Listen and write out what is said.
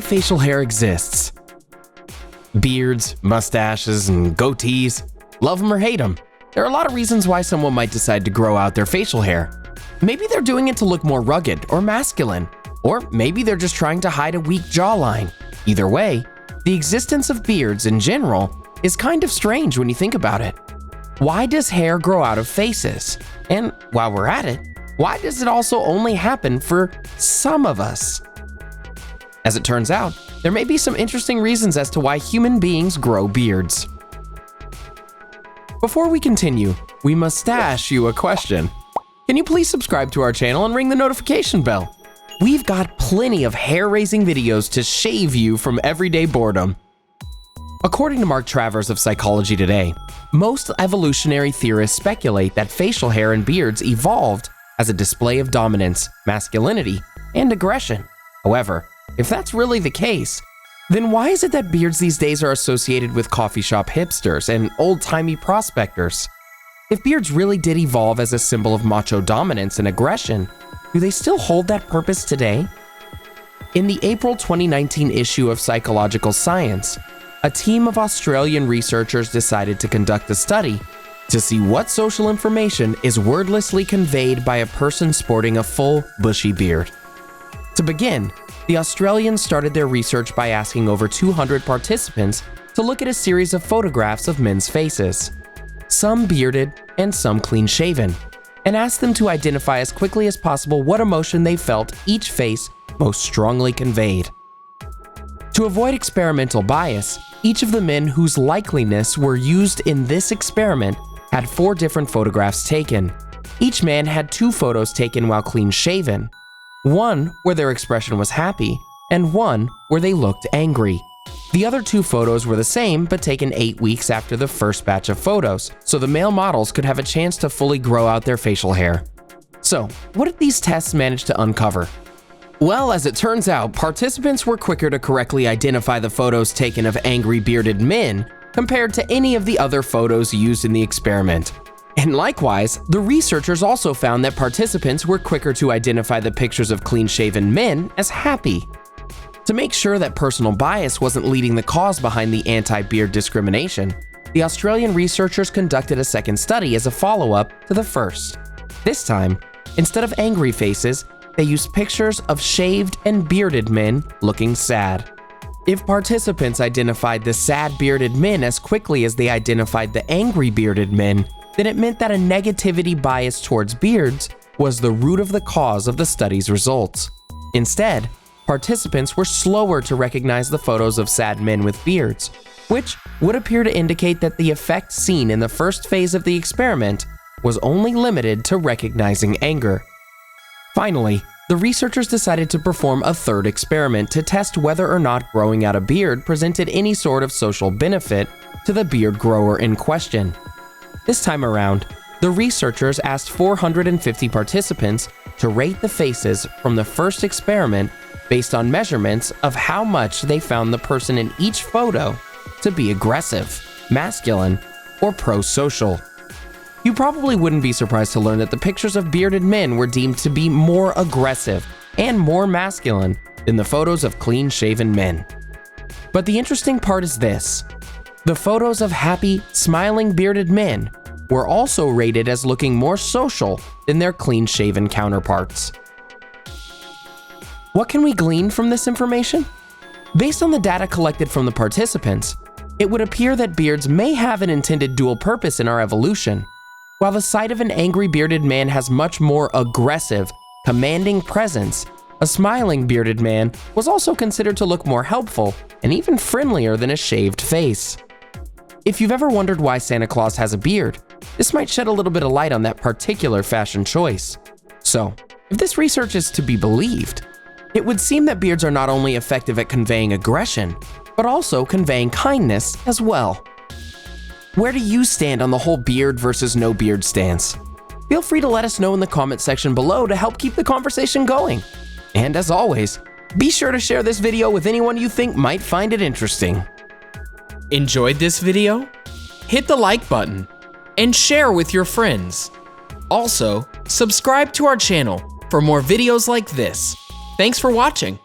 why facial hair exists. Beards, mustaches, and goatees. Love them or hate them. There are a lot of reasons why someone might decide to grow out their facial hair. Maybe they're doing it to look more rugged or masculine. Or maybe they're just trying to hide a weak jawline. Either way, the existence of beards in general is kind of strange when you think about it. Why does hair grow out of faces? And while we're at it, why does it also only happen for some of us? As it turns out, there may be some interesting reasons as to why human beings grow beards. Before we continue, we must ask you a question. Can you please subscribe to our channel and ring the notification bell? We've got plenty of hair-raising videos to shave you from everyday boredom. According to Travers of Psychology Today, most evolutionary theorists speculate that facial hair and beards evolved as a display of dominance, masculinity, and aggression. However, if that's really the case, then why is it that beards these days are associated with coffee shop hipsters and old-timey prospectors? If beards really did evolve as a symbol of macho dominance and aggression, do they still hold that purpose today? In the April 2019 issue of Psychological Science, a team of Australian researchers decided to conduct a study to see what social information is wordlessly conveyed by a person sporting a full, bushy beard. To begin, the Australians started their research by asking over 200 participants to look at a series of photographs of men's faces, some bearded and some clean-shaven, and asked them to identify as quickly as possible what emotion they felt each face most strongly conveyed. To avoid experimental bias, each of the men whose likeliness were used in this experiment had 4 different photographs taken. Each man had 2 photos taken while clean-shaven, one where their expression was happy, and one where they looked angry. The other 2 photos were the same, but taken 8 weeks after the first batch of photos, so the male models could have a chance to fully grow out their facial hair. So, what did these tests manage to uncover? Well, as it turns out, participants were quicker to correctly identify the photos taken of angry bearded men compared to any of the other photos used in the experiment. And likewise, the researchers also found that participants were quicker to identify the pictures of clean-shaven men as happy. To make sure that personal bias wasn't leading the cause behind the anti-beard discrimination, the Australian researchers conducted a second study as a follow-up to the first. This time, instead of angry faces, they used pictures of shaved and bearded men looking sad. If participants identified the sad bearded men as quickly as they identified the angry bearded men, then it meant that a negativity bias towards beards was the root of the cause of the study's results. Instead, participants were slower to recognize the photos of sad men with beards, which would appear to indicate that the effect seen in the first phase of the experiment was only limited to recognizing anger. Finally, the researchers decided to perform a third experiment to test whether or not growing out a beard presented any sort of social benefit to the beard grower in question. This time around, the researchers asked 450 participants to rate the faces from the first experiment based on measurements of how much they found the person in each photo to be aggressive, masculine, or pro-social. You probably wouldn't be surprised to learn that the pictures of bearded men were deemed to be more aggressive and more masculine than the photos of clean-shaven men. But the interesting part is this: the photos of happy, smiling bearded men were also rated as looking more social than their clean-shaven counterparts. What can we glean from this information? Based on the data collected from the participants, it would appear that beards may have an intended dual purpose in our evolution. While the sight of an angry bearded man has much more aggressive, commanding presence, a smiling bearded man was also considered to look more helpful and even friendlier than a shaved face. If you've ever wondered why Santa Claus has a beard, this might shed a little bit of light on that particular fashion choice. So, if this research is to be believed, it would seem that beards are not only effective at conveying aggression, but also conveying kindness as well. Where do you stand on the whole beard versus no beard stance? Feel free to let us know in the comment section below to help keep the conversation going. And as always, be sure to share this video with anyone you think might find it interesting. Enjoyed this video? Hit the like button and share with your friends. Also, subscribe to our channel for more videos like this. Thanks for watching.